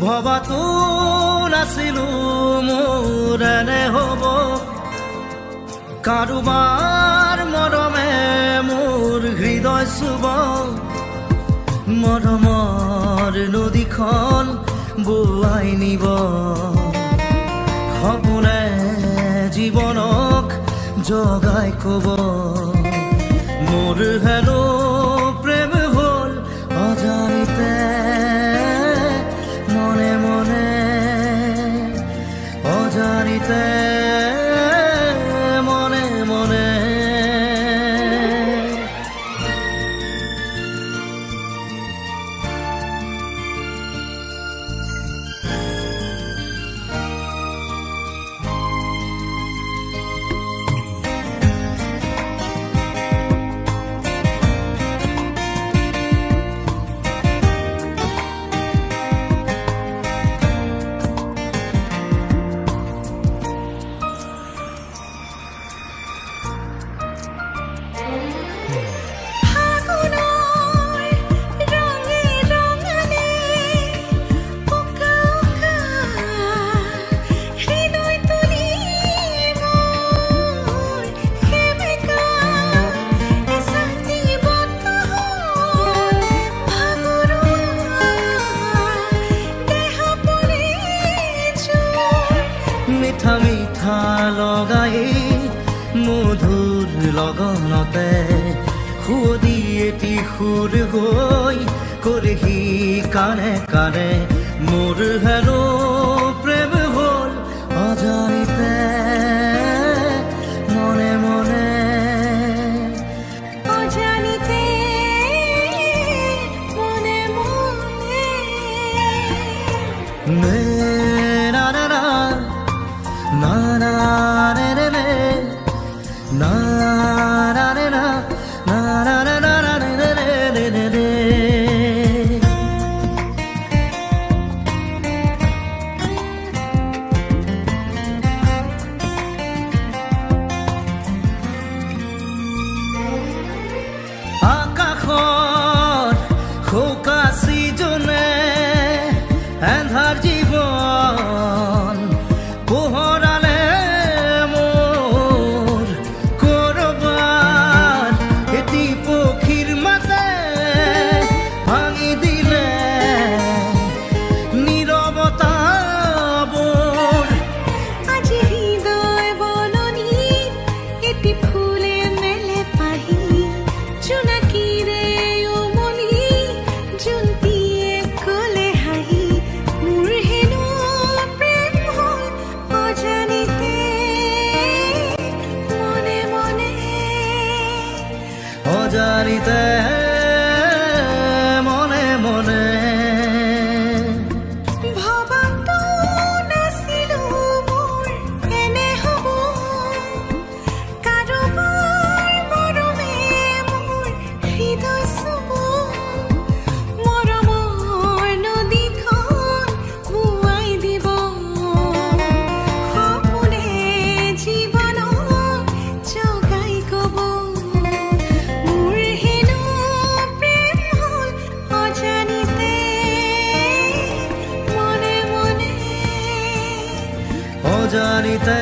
ভবাতো নাছিলো মোৰ এনে হ'ব কাৰোবাৰ মৰমে মোৰ হৃদয় চুব মৰমৰ নদীখন বোৱাই নিব সপোনে জীৱনক জগাই কব মোৰ হেনো প্ৰেম হ'ল অজানিতে মনে মনে অজানিতে মনে মনে মিঠা মিঠা লগাই মধুৰ লগনতে সুদি এটি সুৰ হৈ কৰিহি কানে কানে মোৰ হেনো প্ৰেম হ'ল অজানিতে মনে মনে অজানিতে মনে মনে না না না na na na na na na na na na na na na na আকাশত শোকাচি জনে এন্ধাৰ জীৱন পোহৰালে মোৰ কৰবাত এটি পক্ষীৰ মাতে ভাঙি দিলে নীৰৱতাবোৰ আজি হৃদয় বননি এটি ফুলে মেলে পাহি জোনাকীৰে উমলি জোনটিয়ে কলে হাঁহি মোৰ হেনো প্ৰেম হ'ল অজানিতে মনে মনে অজানিতে মনে মনে ভবাতো নাছিলো মোৰ এনে হ'ব কাৰোবাৰ মৰমে মোৰ হৃদয় চুব মৰমৰ নদীখন বোৱাই দিব সপোনে জীৱনক জগাই কব মোৰ হেনো প্ৰেম হ'ল অজানিতে মনে মনে অজানিতে